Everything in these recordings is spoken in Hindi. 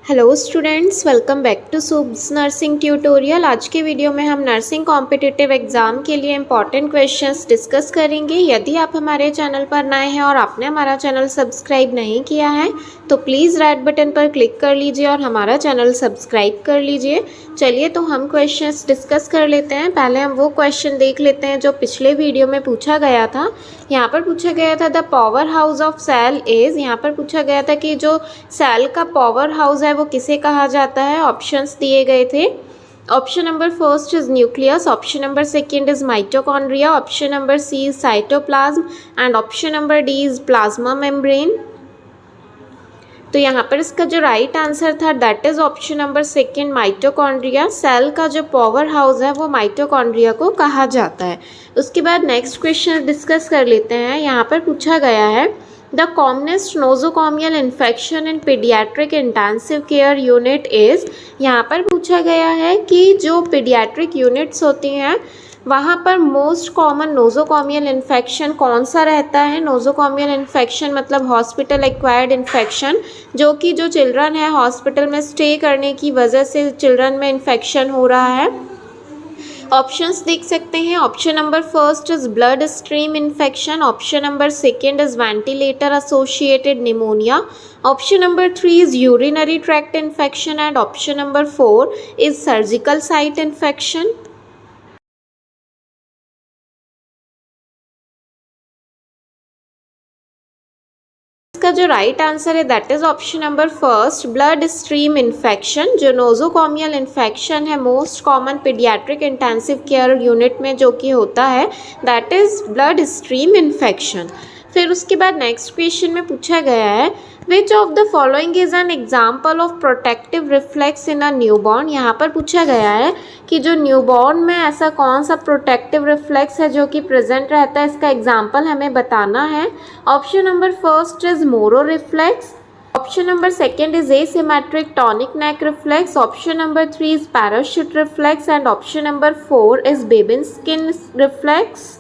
Hello students, welcome back to Subs nursing tutorial. आज के वीडियो में हम नर्सिंग कॉम्पिटिटिव एग्जाम के लिए इंपॉर्टेंट क्वेश्चंस डिस्कस करेंगे। यदि आप हमारे चैनल पर नए हैं और आपने हमारा चैनल सब्सक्राइब नहीं किया है तो प्लीज़ रेड बटन पर क्लिक कर लीजिए और हमारा चैनल सब्सक्राइब कर लीजिए। चलिए तो हम क्वेश्चंस डिस्कस कर लेते हैं। पहले हम वो क्वेश्चन देख लेते हैं जो पिछले वीडियो में पूछा गया था। यहाँ पर पूछा गया था the power house of cell is, यहाँ पर पूछा गया था कि जो सेल का पावर हाउस है वो किसे कहा जाता है। ऑप्शंस दिए गए थे। Option number first is nucleus, option number second is mitochondria, option number C is cytoplasm and option number D is plasma membrane. तो यहाँ पर इसका जो राइट आंसर था that is option number second mitochondria. Cell का जो पावर हाउस है वो माइटोकॉन्ड्रिया को कहा जाता है। उसके बाद नेक्स्ट क्वेश्चन डिस्कस कर लेते हैं। यहाँ पर पूछा गया है the commonest nosocomial infection in paediatric intensive care unit is, यहाँ पर पूछा गया है कि जो पीडियाट्रिक यूनिट्स होती हैं वहाँ पर मोस्ट कॉमन नोजोकॉमियल इन्फेक्शन कौन सा रहता है। नोजोकॉमियल इन्फेक्शन मतलब हॉस्पिटल एक्वायर्ड इन्फेक्शन, जो कि जो चिल्ड्रन है हॉस्पिटल में स्टे करने की वजह से चिल्ड्रन में इन्फेक्शन हो रहा है। ऑप्शंस देख सकते हैं। Option number first is blood stream infection, option number second is ventilator associated pneumonia, option number three is urinary tract infection and option number four is surgical site infection. इसका जो राइट आंसर है that is option number first blood stream infection. जो नोजोकॉमियल इन्फेक्शन है most common paediatric intensive care unit में जो कि होता है that is blood stream infection. फिर उसके बाद नेक्स्ट क्वेश्चन में पूछा गया है which of the following is an example of protective reflex in a newborn. यहाँ पर पूछा गया है कि जो न्यूबॉर्न में ऐसा कौन सा प्रोटेक्टिव रिफ्लेक्स है जो कि प्रेजेंट रहता है, इसका एग्जाम्पल हमें बताना है। Option number first is Moro reflex, option number second is asymmetric tonic neck reflex, option number three is parachute reflex and option number four is Babinski reflex.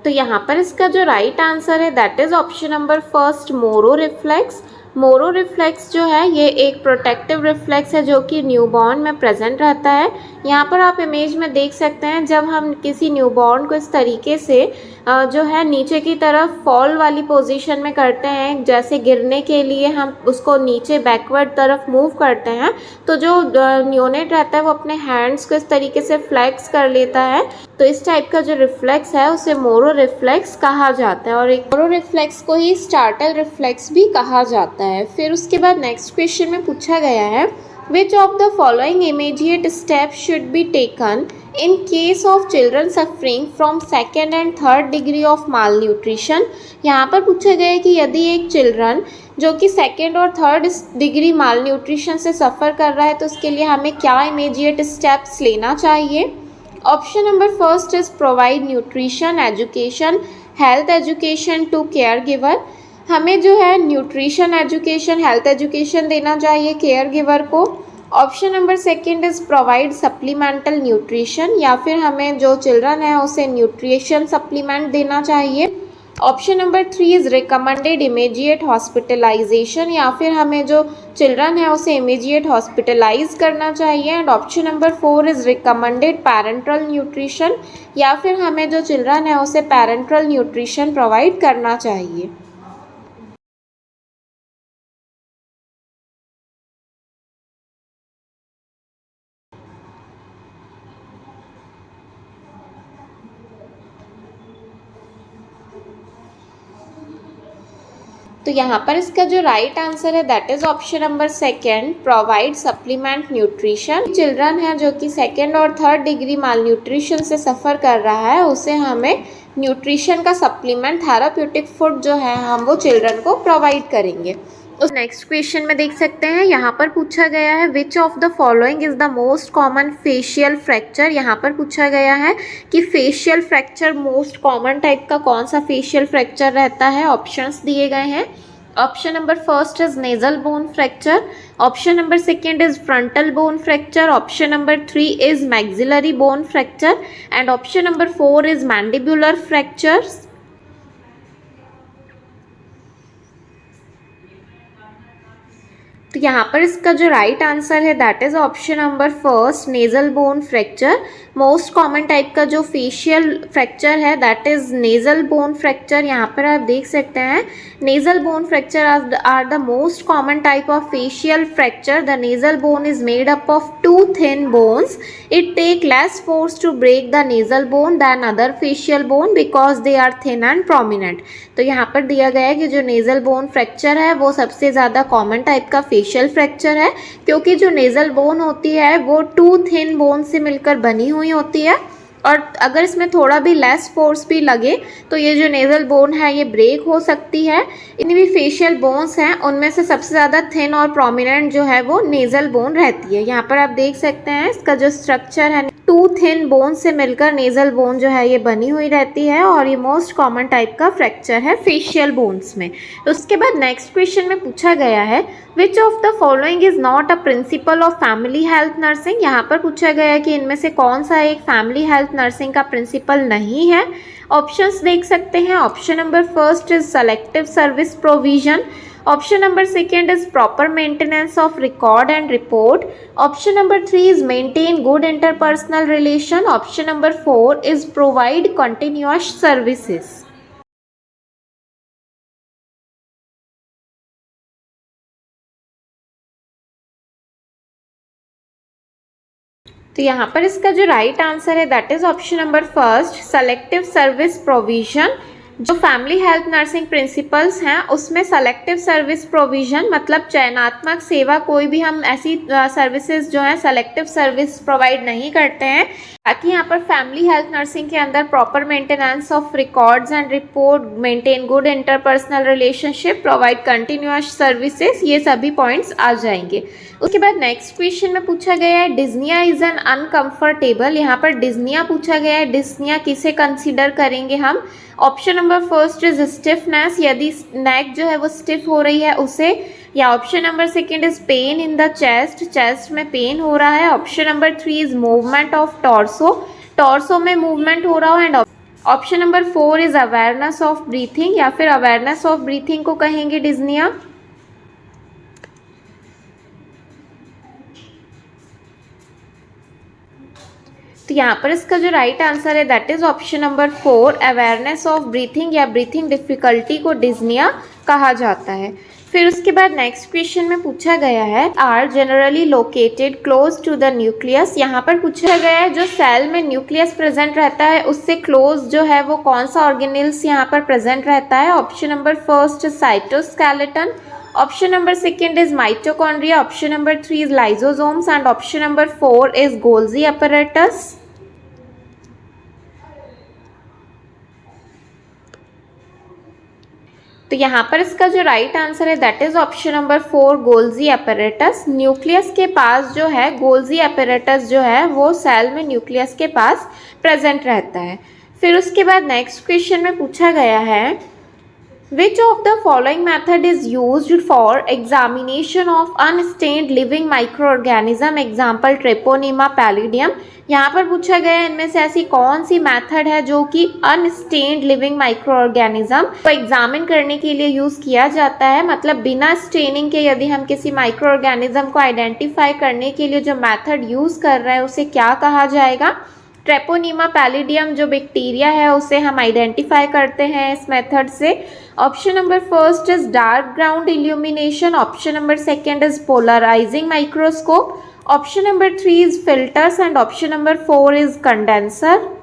तो यहाँ पर इसका जो राइट आंसर है that is option number first Moro reflex. Moro reflex जो है ये एक प्रोटेक्टिव रिफ्लेक्स है जो कि न्यूबॉर्न में प्रेजेंट रहता है। यहाँ पर आप इमेज में देख सकते हैं जब हम किसी न्यूबॉर्न को इस तरीके से जो है नीचे की तरफ फॉल वाली पोजीशन में करते हैं, जैसे गिरने के लिए हम उसको नीचे बैकवर्ड तरफ मूव करते हैं, तो जो न्यूनेट रहता है वो अपने हैंड्स को इस तरीके से फ्लेक्स कर लेता है। तो इस टाइप का जो रिफ्लेक्स है उसे मोरो रिफ्लेक्स कहा जाता है और एक मोरो रिफ्लेक्स को ही स्टार्टल रिफ्लेक्स भी कहा जाता है। फिर उसके बाद नेक्स्ट क्वेश्चन में पूछा गया है which of the following immediate step should be taken in case of children suffering from second and third degree of mall nutrition. यहाँ पर पूछा गया है कि यदि एक चिल्ड्रन जो कि सेकेंड और थर्ड डिग्री माल न्यूट्रिशन से सफ़र कर रहा है तो उसके लिए हमें क्या इमीडिएट स्टेप्स लेना चाहिए। Option number first is provide nutrition education health education to care giver. हमें जो है न्यूट्रिशन एजुकेशन हेल्थ एजुकेशन देना चाहिए केयर गिवर को। Option number second is provide supplemental nutrition, या फिर हमें जो चिल्ड्रन है उसे न्यूट्रिशन सप्लीमेंट देना चाहिए। Option number three is recommended immediate hospitalisation, या फिर हमें जो चिल्ड्रन है उसे इमीडिएट हॉस्पिटलाइज करना चाहिए। And option number four is recommended parental nutrition, या फिर हमें जो चिल्ड्रन है उसे पैरेंटल न्यूट्रिशन प्रोवाइड करना चाहिए। तो यहाँ पर इसका जो राइट आंसर है that is option number second provide supplement nutrition. Children है जो कि सेकेंड और थर्ड डिग्री माल न्यूट्रिशन से सफ़र कर रहा है उसे हमें न्यूट्रिशन का सप्लीमेंट थेराप्यूटिक फूड जो है हम वो चिल्ड्रन को प्रोवाइड करेंगे। उस नेक्स्ट क्वेश्चन में देख सकते हैं यहाँ पर पूछा गया है which of the following is the most common facial fracture. यहाँ पर पूछा गया है कि facial fracture most common type का कौन सा फेशियल फ्रैक्चर रहता है। ऑप्शंस दिए गए हैं। Option number first is nasal bone fracture. Option number second is frontal bone fracture. Option number 3 is maxillary bone fracture. And option number 4 is mandibular fractures. तो यहाँ पर इसका जो राइट आंसर है that is option number first, nasal bone fracture. Most common type का जो फेशियल फ्रैक्चर है that is nasal bone fracture. यहाँ पर आप देख सकते हैं nasal bone fracture are the most common type of facial fracture. The nasal bone is made up of two thin bones. It take less force to break the nasal bone than other facial bone because they are thin and prominent. तो यहाँ पर दिया गया है कि जो नेजल बोन फ्रैक्चर है वो सबसे ज़्यादा कॉमन टाइप का फेशियल फ्रैक्चर है, क्योंकि जो नेजल बोन होती है वो टू थिन बोन से मिलकर बनी हुई होती है और अगर इसमें थोड़ा भी लेस फोर्स भी लगे तो ये जो नेजल बोन है ये ब्रेक हो सकती है। इन भी फेशियल बोन्स हैं उनमें से सबसे ज़्यादा थिन और प्रोमिनेंट जो है वो नेजल बोन रहती है। यहाँ पर आप देख सकते हैं इसका जो स्ट्रक्चर है टू थिन बोन से मिलकर नेजल बोन जो है ये बनी हुई रहती है और ये मोस्ट कॉमन टाइप का फ्रैक्चर है फेशियल बोन्स में। उसके बाद नेक्स्ट क्वेश्चन में पूछा गया है which of the following is not a principle of family health nursing. यहाँ पर पूछा गया है कि इनमें से कौन सा एक फैमिली हेल्थ नर्सिंग का प्रिंसिपल नहीं है। ऑप्शंस देख सकते हैं। Option number first is selective service provision. Option number second is proper maintenance of record and report. Option number 3 is maintain good interpersonal relation. Option number 4 is provide continuous services. तो यहाँ पर इसका जो राइट आंसर है that is option number first, selective service provision. जो फैमिली हेल्थ नर्सिंग प्रिंसिपल्स हैं उसमें सेलेक्टिव सर्विस प्रोविजन मतलब चयनात्मक सेवा, कोई भी हम ऐसी सर्विसेज जो हैं सेलेक्टिव सर्विस प्रोवाइड नहीं करते हैं, ताकि यहाँ पर फैमिली हेल्थ नर्सिंग के अंदर proper maintenance of records and report, maintain good interpersonal relationship, provide continuous services, ये सभी पॉइंट्स आ जाएंगे। उसके बाद नेक्स्ट क्वेश्चन में पूछा गया है डिस्निया इज एन अनकंफर्टेबल। यहाँ पर डिस्निया पूछा गया है, डिस्निया किसे कंसीडर करेंगे हम। Option number first is stiffness, यदि नेक जो है वो स्टिफ हो रही है उसे, या option number second is pain in the chest, chest में पेन हो रहा है। Option number 3 is movement of torso, torso में मूवमेंट हो रहा हो। And option number 4 is awareness of breathing, या फिर अवेयरनेस ऑफ ब्रीथिंग को कहेंगे डिस्निया। तो यहाँ पर इसका जो राइट आंसर है that is option number 4, awareness of breathing या ब्रीथिंग डिफिकल्टी को डिस्निया कहा जाता है। फिर उसके बाद नेक्स्ट क्वेश्चन में पूछा गया है are generally located close to the nucleus. यहाँ पर पूछा गया है जो सेल में न्यूक्लियस प्रेजेंट रहता है उससे क्लोज जो है वो कौन सा ऑर्गेनेल्स यहाँ पर प्रेजेंट रहता है। Option number first cytoskeleton, option number second is mitochondria, option number 3 is lysosomes and option number 4 is Golgi apparatus। तो यहाँ पर इसका जो राइट आंसर है that is option number 4, Golgi apparatus। Nucleus के पास जो है गोल्जी apparatus जो है वो सेल में न्यूक्लियस के पास प्रेजेंट रहता है। फिर उसके बाद नेक्स्ट क्वेश्चन में पूछा गया है Which of the following method is used for examination of unstained living microorganism? Example Treponema pallidum। यहाँ पर पूछा गया है इनमें से ऐसी कौन सी मेथड है जो कि अनस्टेन्ड लिविंग माइक्रोऑर्गेनिज्म को एग्जामिन करने के लिए यूज़ किया जाता है। मतलब बिना स्टेनिंग के यदि हम किसी माइक्रोऑर्गेनिज्म को आइडेंटिफाई करने के लिए जो मेथड यूज़ कर रहे हैं उसे क्या कहा जाएगा। ट्रेपोनीमा पैलिडियम जो बैक्टीरिया है उसे हम आइडेंटिफाई करते हैं इस मेथड से। Option number first is dark ground illumination, option number second is polarising microscope, option number 3 is filters and option number 4 is condenser.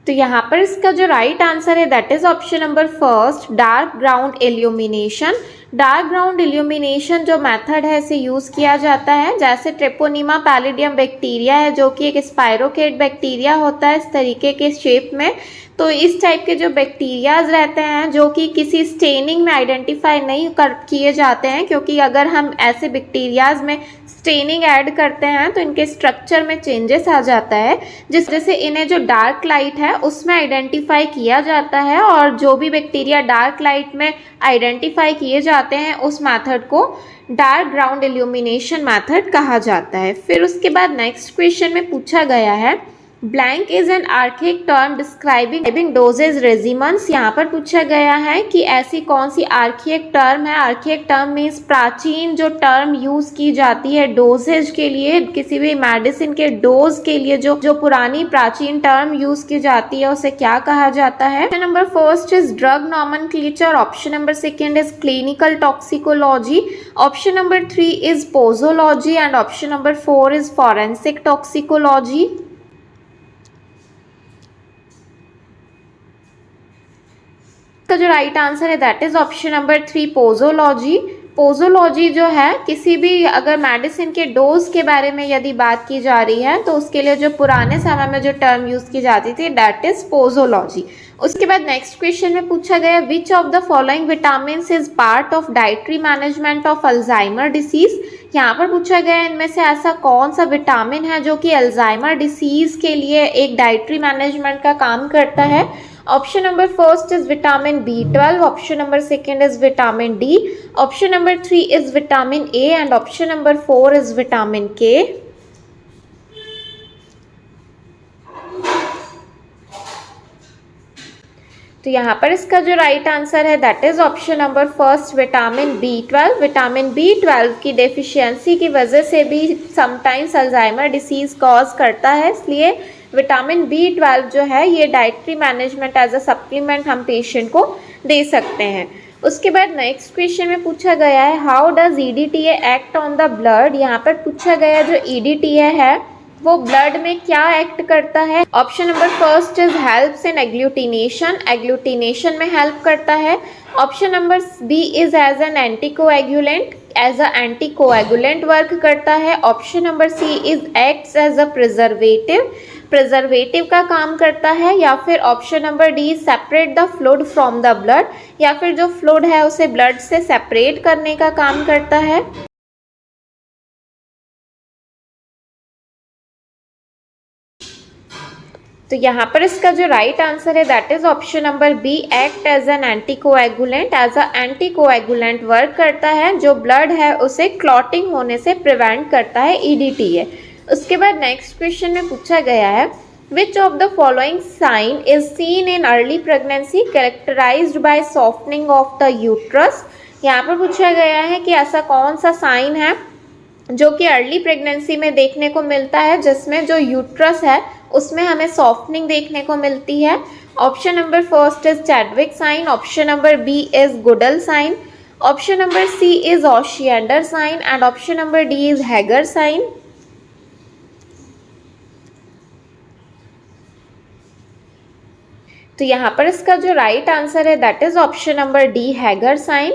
तो यहाँ पर इसका जो राइट आंसर है that is option number first, dark ground illumination. Dark ground illumination जो मेथड है इसे यूज़ किया जाता है। जैसे ट्रेपोनीमा पैलिडियम बैक्टीरिया है जो कि एक स्पाइरोकेट बैक्टीरिया होता है इस तरीके के शेप में। तो इस टाइप के जो बैक्टीरियाज रहते हैं जो कि किसी स्टेनिंग में आइडेंटिफाई नहीं किए जाते हैं, क्योंकि अगर हम ऐसे बैक्टीरियाज में स्टेनिंग ऐड करते हैं तो इनके स्ट्रक्चर में चेंजेस आ जाता है, जिस वजह से इन्हें जो डार्क लाइट है उसमें आइडेंटिफाई किया जाता है। और जो भी बैक्टीरिया डार्क लाइट में आइडेंटिफाई किए जाते हैं उस मेथड को डार्क ग्राउंड इल्यूमिनेशन मेथड कहा जाता है। फिर उसके बाद नेक्स्ट क्वेश्चन में पूछा गया है blank is an archaic term describing dosages regiments. यहाँ पर पूछा गया है कि ऐसी कौन सी आर्किक टर्म है। आर्किक टर्म मीन्स प्राचीन जो टर्म यूज की जाती है डोजेज के लिए, किसी भी मेडिसिन के डोज के लिए जो पुरानी प्राचीन टर्म यूज की जाती है उसे क्या कहा जाता है। Option number first is drug nomenclature, option number second is clinical toxicology, option number 3 is posology and option number 4 is forensic toxicology. का जो राइट आंसर है that is option number 3 posology. Posology जो है किसी भी अगर मेडिसिन के डोज के बारे में यदि बात की जा रही है तो उसके लिए जो पुराने समय में जो टर्म यूज की जाती थी दैट इज पोजोलॉजी। उसके बाद नेक्स्ट क्वेश्चन में पूछा गया विच of the following vitamin is part of dietary management of Alzheimer disease. यहाँ पर पूछा गया इनमें से ऐसा कौन सा विटामिन है जो कि अल्जाइमर डिसीज के लिए एक डाइटरी मैनेजमेंट का काम करता है। Option number first is vitamin B12, option number second is vitamin D, option number 3 is vitamin A and option number 4 is vitamin K। तो यहाँ पर इसका जो राइट आंसर है that is option number first vitamin B12। Vitamin B12 की डेफिशिएंसी की वजह से भी समटाइम्स अल्जाइमर डिसीज कॉज करता है, इसलिए विटामिन B12 जो है ये dietary management as a supplement हम पेशेंट को दे सकते हैं। उसके बाद नेक्स्ट क्वेश्चन में पूछा गया है how does EDTA act on the blood. यहाँ पर पूछा गया जो EDTA है वो ब्लड में क्या एक्ट करता है। Option number first is helps in agglutination, agglutination में हेल्प करता है। Option number B is as an anticoagulant, as a anticoagulant work करता है। Option number C is acts as a preservative, preservative का काम करता है। या फिर option number D separate the fluid from the blood, या फिर जो फ्लूइड है उसे ब्लड से सेपरेट करने का काम करता है। तो यहाँ पर इसका जो राइट आंसर है that is option number B act as an anticoagulant, as a anticoagulant work करता है जो ब्लड है उसे क्लॉटिंग होने से प्रिवेंट करता है EDTA। उसके बाद नेक्स्ट क्वेश्चन में पूछा गया है which of the following sign is seen in early pregnancy characterized by softening of the uterus. यहाँ पर पूछा गया है कि ऐसा कौन सा साइन है जो कि अर्ली प्रेगनेंसी में देखने को मिलता है जिसमें जो यूट्रस है उसमें हमें सॉफ्टनिंग देखने को मिलती है। Option number first is Chadwick sign, option number B is Goodell sign, option number C is Osiander sign and option number D is Hegar sign. तो यहाँ पर इसका जो राइट आंसर है that is option number D Hegar sign.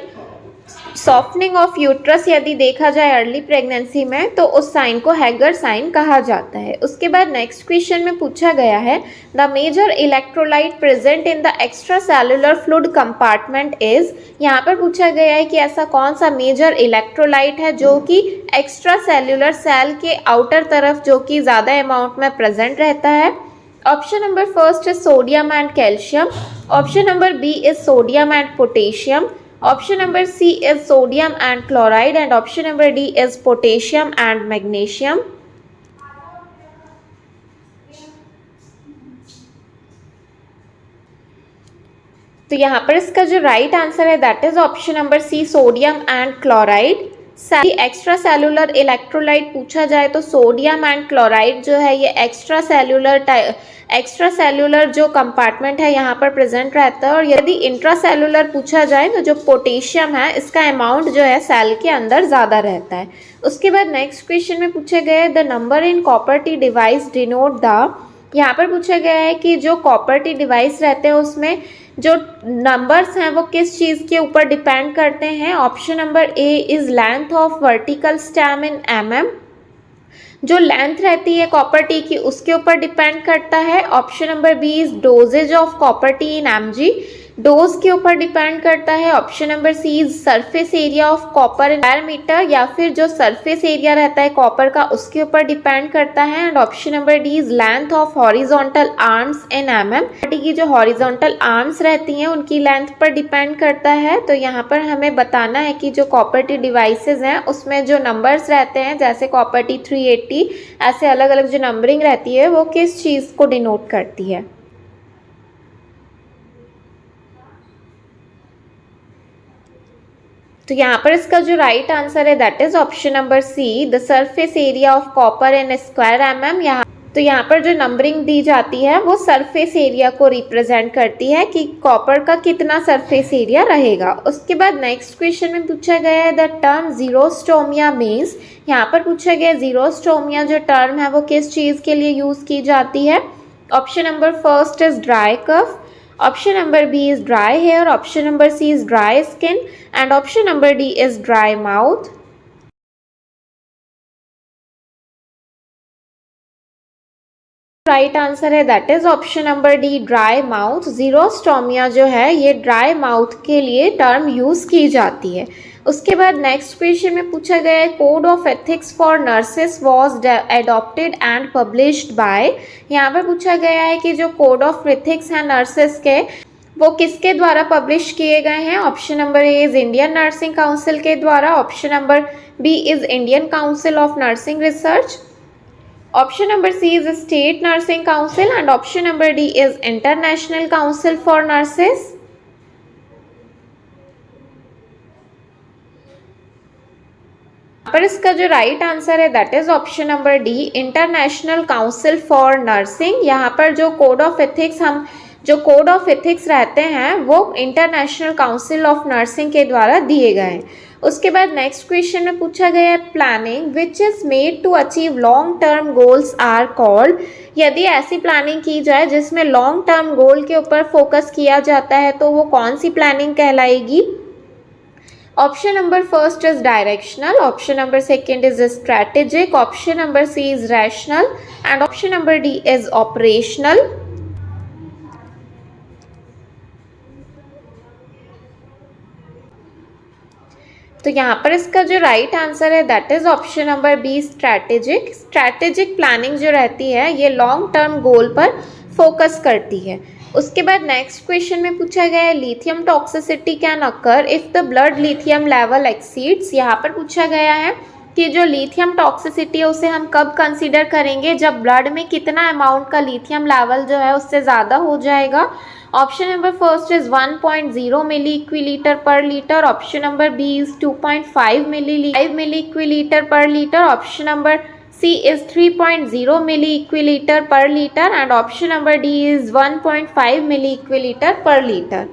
Softening of uterus यदि देखा जाए अर्ली प्रेगनेंसी में तो उस साइन को हैगर साइन कहा जाता है। उसके बाद नेक्स्ट क्वेश्चन में पूछा गया है the major electrolyte present in the extracellular fluid compartment is. यहाँ पर पूछा गया है कि ऐसा कौन सा मेजर इलेक्ट्रोलाइट है जो कि एक्स्ट्रा सेलुलर सेल के आउटर तरफ जो कि ज़्यादा अमाउंट में प्रेजेंट रहता है। Option number first is sodium and calcium, option number B is sodium and potassium, option number C is sodium and chloride and option number D is potassium and magnesium. तो यहाँ पर इसका जो राइट आंसर है that is option number C sodium and chloride. Extra cellular electrolyte पूछा जाए तो सोडियम एंड क्लोराइड जो है ये एक्स्ट्रा सेलुलर जो कंपार्टमेंट है यहाँ पर प्रेजेंट रहता है। और यदि इंट्रा सेलुलर पूछा जाए तो जो पोटेशियम है इसका अमाउंट जो है सेल के अंदर ज़्यादा रहता है। उसके बाद नेक्स्ट क्वेश्चन में पूछे गए the number in copper T device denote the. यहाँ पर पूछा गया है कि जो कॉपर टी डिवाइस रहते हैं उसमें जो नंबर्स हैं वो किस चीज़ के ऊपर डिपेंड करते हैं? Option number A is length of vertical stem in mm, जो लेंथ रहती है कॉपर टी की उसके ऊपर डिपेंड करता है। Option number B is dosages of copper T in mg, dose के ऊपर डिपेंड करता है। Option number C is surface area of copper in square metre, या फिर जो सरफेस एरिया रहता है कॉपर का उसके ऊपर डिपेंड करता है। And option number D is length of horizontal arms in mm, की जो हॉरिजॉन्टल आर्म्स रहती हैं उनकी लेंथ पर डिपेंड करता है। तो यहाँ पर हमें बताना है कि जो कॉपर टी डिवाइसेस हैं उसमें जो नंबर्स रहते हैं जैसे कॉपर टी 380, ऐसे अलग अलग जो नंबरिंग रहती है वो किस चीज़ को डिनोट करती है? तो यहाँ पर इसका जो राइट आंसर है that is option number C, the surface area of copper in square mm। यहाँ पर जो नंबरिंग दी जाती है वो सरफेस एरिया को रिप्रेजेंट करती है कि कॉपर का कितना सरफेस एरिया रहेगा। उसके बाद नेक्स्ट क्वेश्चन में पूछा गया है द टर्म जीरोस्टोमिया मीन्स, यहाँ पर पूछा गया जीरोस्टोमिया जो टर्म है वो किस चीज़ के लिए यूज़ की जाती है? Option number first is dry cough, option number B is dry hair, option number C is dry skin and option number D is dry mouth. Right answer है that is option number D dry mouth. Xerostomia जो है ये ड्राई माउथ के लिए टर्म यूज की जाती है। उसके बाद नेक्स्ट क्वेश्चन में पूछा गया है code of ethics for nurses was adopted and published by, यहाँ पर पूछा गया है कि जो कोड ऑफ एथिक्स है नर्सेस के वो किसके द्वारा पब्लिश किए गए हैं? Option number A is Indian Nursing Council के द्वारा, option number B is Indian Council of Nursing Research, option number C is State Nursing Council and option number D is International Council for Nurses. पर इसका जो राइट आंसर है that is option number D international Council for nursing. यहाँ पर जो कोड ऑफ एथिक्स रहते हैं वो इंटरनेशनल काउंसिल ऑफ नर्सिंग के द्वारा दिए गए हैं। उसके बाद नेक्स्ट क्वेश्चन में पूछा गया है planning which is made to achieve long term goals are called, यदि ऐसी प्लानिंग की जाए जिसमें लॉन्ग टर्म गोल के ऊपर फोकस किया जाता है तो वो कौन सी प्लानिंग कहलाएगी? Option number first is directional, option number second is strategic, option number C is rational and option number D is operational. तो यहाँ पर इसका जो राइट आंसर है that is option number B strategic. Strategic planning जो रहती है ये लॉन्ग टर्म गोल पर फोकस करती है। उसके बाद नेक्स्ट क्वेश्चन में पूछा गया है lithium toxicity can occur if the blood lithium level exceeds, यहाँ पर पूछा गया है कि जो लिथियम टॉक्सिसिटी है उसे हम कब कंसीडर करेंगे? जब ब्लड में कितना अमाउंट का लिथियम लेवल जो है उससे ज़्यादा हो जाएगा। Option number first is 1.0 milliequivalent per litre, option number B is 2.5 milliequivalent per litre, option number C is 3.0 milliequivalent per litre and option number D is 1.5 milliequivalent per litre.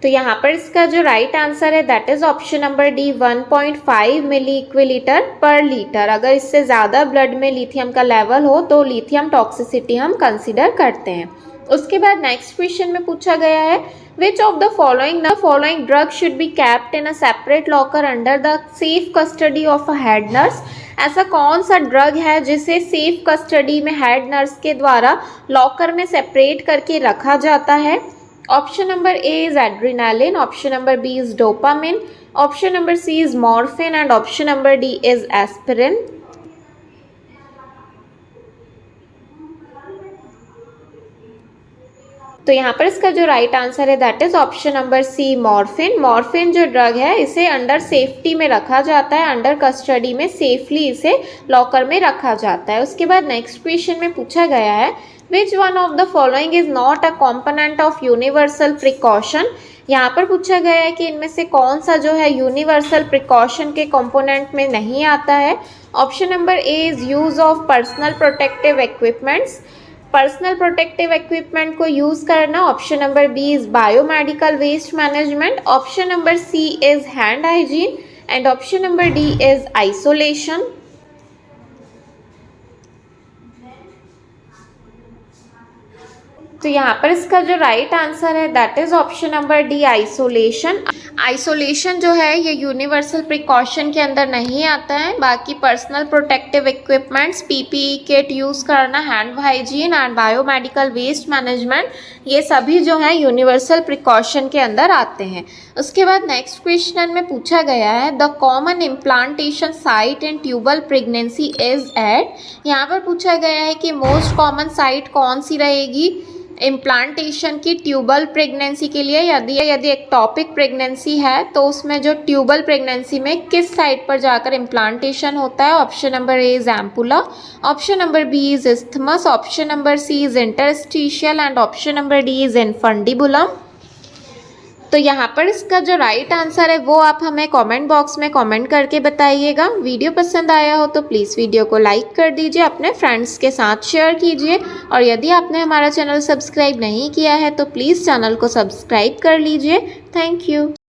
तो यहाँ पर इसका जो राइट आंसर है that is option number D 1.5 milliequivalent per litre. अगर इससे ज़्यादा ब्लड में लिथियम का लेवल हो तो लिथियम टॉक्सिसिटी हम कंसिडर करते हैं। उसके बाद नेक्स्ट क्वेश्चन में पूछा गया है which of the following drug should be kept in a separate locker under the safe custody of a head nurse, ऐसा कौन सा ड्रग है जिसे सेफ कस्टडी में हेड नर्स के द्वारा लॉकर में सेपरेट करके रखा जाता है? Option number A is adrenaline, option number B is dopamine, option number C is morphine and option number D is aspirin. तो यहाँ पर इसका जो राइट आंसर है that is option number C morphine. Morphine जो ड्रग है इसे अंडर सेफ्टी में रखा जाता है, अंडर कस्टडी में सेफली इसे लॉकर में रखा जाता है। उसके बाद नेक्स्ट क्वेश्चन में पूछा गया है which one of the following is not a component of universal precaution, यहाँ पर पूछा गया है कि इनमें से कौन सा जो है यूनिवर्सल प्रिकॉशन के कंपोनेंट में नहीं आता है। Option number A is use of personal protective equipments, personal protective equipment को यूज़ करना, option number B is biomedical waste management, option number C is hand hygiene and option number D is isolation. तो यहाँ पर इसका जो राइट आंसर है that is option number D, isolation. Isolation जो है ये यूनिवर्सल प्रिकॉशन के अंदर नहीं आता है। बाकी personal protective equipments, PPE kit use करना, hand hygiene and biomedical waste management, ये सभी जो है यूनिवर्सल प्रिकॉशन के अंदर आते हैं। उसके बाद नेक्स्ट क्वेश्चन में पूछा गया है the common implantation site in tubal pregnancy is at. यहाँ पर पूछा गया है कि मोस्ट कॉमन साइट कौन सी रहेगी इम्प्लांटेशन की ट्यूबल प्रेगनेंसी के लिए। यदि एक्टोपिक प्रेगनेंसी है तो उसमें जो ट्यूबल प्रेगनेंसी में किस साइट पर जाकर इम्प्लांटेशन होता है। Option number A is ampulla, option number B is isthmus, option number C is interstitial and option number D is infundibulum. तो यहाँ पर इसका जो राइट आंसर है वो आप हमें कमेंट बॉक्स में कमेंट करके बताइएगा। वीडियो पसंद आया हो तो प्लीज़ वीडियो को लाइक कर दीजिए, अपने फ्रेंड्स के साथ शेयर कीजिए और यदि आपने हमारा चैनल सब्सक्राइब नहीं किया है तो प्लीज़ चैनल को सब्सक्राइब कर लीजिए। Thank you.